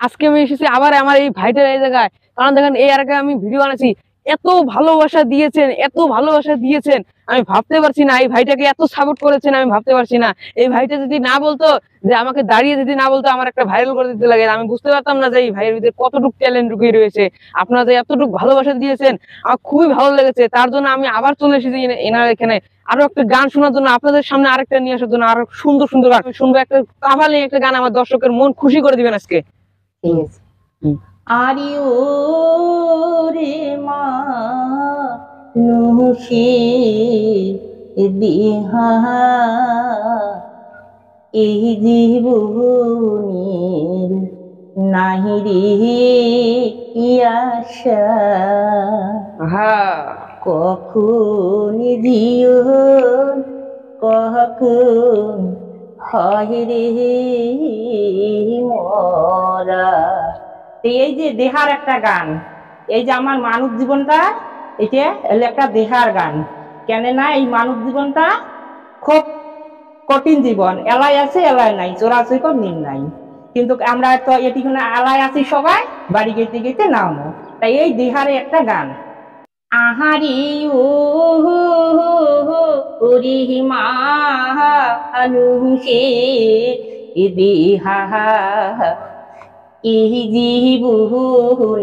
আজকে আমি এসেছি আবার আমার এই ভাইটার এই জায়গায়, কারণ দেখেন এই আগে আমি ভিডিও বানাচ্ছি, এত ভালোবাসা দিয়েছেন, এত ভালোবাসা দিয়েছেন, আমি ভাবতে পারছি না এই ভাইটাকে এত সাপোর্ট করেছেন, আমি ভাবতে পারছি না। এই ভাইটা যদি না বলতো, যে আমাকে দাঁড়িয়ে যদি না বলতো আমার একটা ভাইরাল করে দিতে লাগে, আমি বুঝতে পারতাম না যে এই ভাইয়ের ভিতরে কতটুকু ট্যালেন্ট লুকিয়ে রয়েছে। আপনারা যে এতটুকু ভালোবাসা দিয়েছেন আমার খুবই ভালো লেগেছে, তার জন্য আমি আবার চলে এসেছি এনার এখানে আরো একটা গান শোনার জন্য, আপনাদের সামনে আরেকটা নিয়ে আসার জন্য, আরো সুন্দর সুন্দর গান শুনবো। একটা কাভালি একটা গান আমার দর্শকের মন খুশি করে দিবেন আজকে। ঠিক আছে। আরি ও রে মা নুসি দিহা এই জীবনের নাহি রে আশা, কখন দিও কখন হয় রে মরা। এই যে দেহার একটা গান, এই যে আমার মানব জীবনটা, এটা একটা দেহার গান। কেন না এই মানব জীবনটা খুব কঠিন জীবন, এলাই আছে এলাই নাই, চোরাচুরি কর নিন নাই, কিন্তু আমরা তো এটি এলাই আছি সবাই, বাড়ি গেতে গেতে নামো। তাই এই দেহারে একটা গান। আহারি ও মা নুসি দিহা এই জীবনের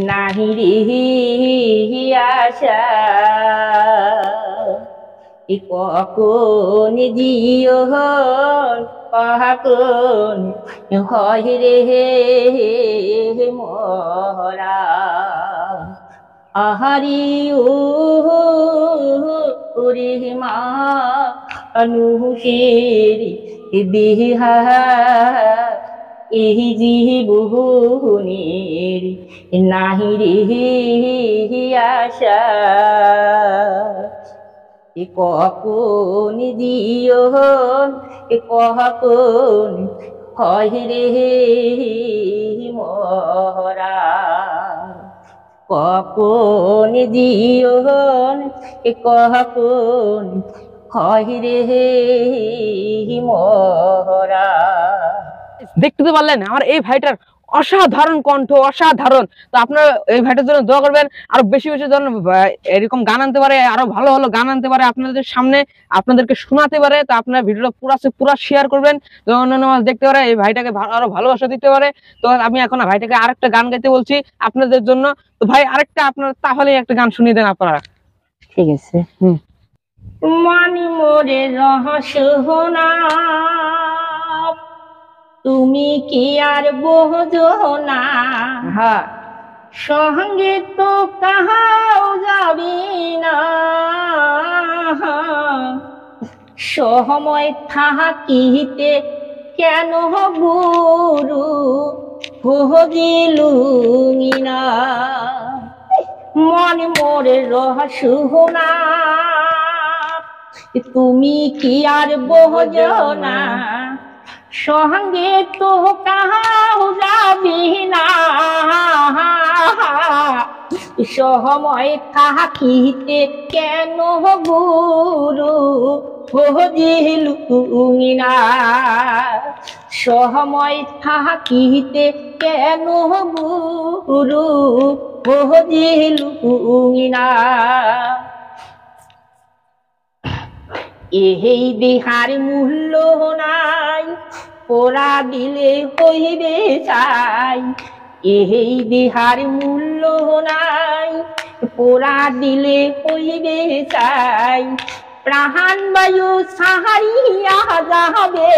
নাহি রে আশা, কখন দিও কখন হয় রে মরা। আহারি ও রে মা নুসি দিহা এই জীবনের নাহি রে আশা, কখন দিও কখন হয় রে মরা। কখন দিও কখন হয় রে মরা। দেখতে তো পারলেন আমার এই ভাইটার অসাধারণ কণ্ঠ, অসাধারণ। তো আপনারা এই ভাইটার জন্য দোয়া করবেন, আরো বেশি বেশি যেন এরকম গান আনতে পারে, আরো ভালো ভালো গান আনতে পারে, আপনাদের সামনে আপনাদেরকে শোনাতে পারে। তো আপনারা ভিডিওটা পুরা শেয়ার করবেন, তো অন্যান্য মানুষ দেখতে পারে, এই ভাইটাকে আরো ভালোবাসা দিতে পারে। তো আমি এখন ভাইটাকে আরেকটা গান গাইতে বলছি আপনাদের জন্য। তো ভাই আরেকটা আপনার তাহলে একটা গান শুনিয়ে দেন আপনারা। ঠিক আছে। মানি মোরে রহস্য না, তুমি কি আর বোঝো না, সঙ্গে তো কাহাও যাবি না, সময় থাকিতে কেন গুরু ভজিলুমি না। মন মোরে রহস্য না, তুমি কি আর বোঝো না, সঙ্গে তো কাহাও যাবি না, সময় থাকিতে কেন গুরু ভজিলুমি না, সময় থাকিতে কেন গুরু ভজিলুমি না। এই দেহার মূল্য নাই, পোড়া দিলে হইবে চাই, এই দেহার মূল্য নাই, পোড়া দিলে হইবে চাই, প্রাণ বায়ু সাহারিয়া যাবে,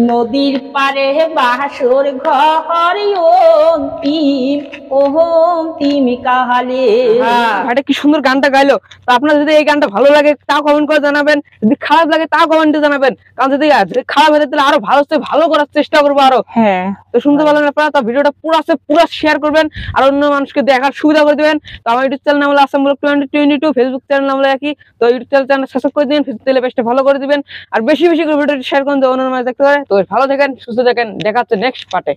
নদীর পারে বাসর ঘর অন্তিম কালে। ভাইটা কি সুন্দর গানটা গাইলো। তো আপনার যদি এই গানটা ভালো লাগে তাও কমেন্ট করে জানাবেন, যদি খারাপ লাগে তাও কমেন্টে জানাবেন, কারণ যদি খারাপ হয়ে তাহলে আরো ভালো করার চেষ্টা করবো আরো। তো শুনতে পারলেন আপনারা, তো ভিডিওটা পুরো শেয়ার করবেন আর অন্য মানুষকে দেখার সুবিধা করে দিবেন। তো আমার ইউটিউব চ্যানেল নাম হলো আসাম ব্লগ 2022, ফেসবুক চ্যানেল নাম হলো একই। তো ইউটিউব চ্যানেল সাবস্ক্রাইব করে দিবেন, ফেসবুক পেজটা ফলো করে দিবেন, আর বেশি বেশি করে ভিডিওটি শেয়ার করুন, অন্য মানুষ দেখতে পারে। তো ভালো থাকেন, সুস্থ থাকেন, দেখা হচ্ছে নেক্সট পার্টে।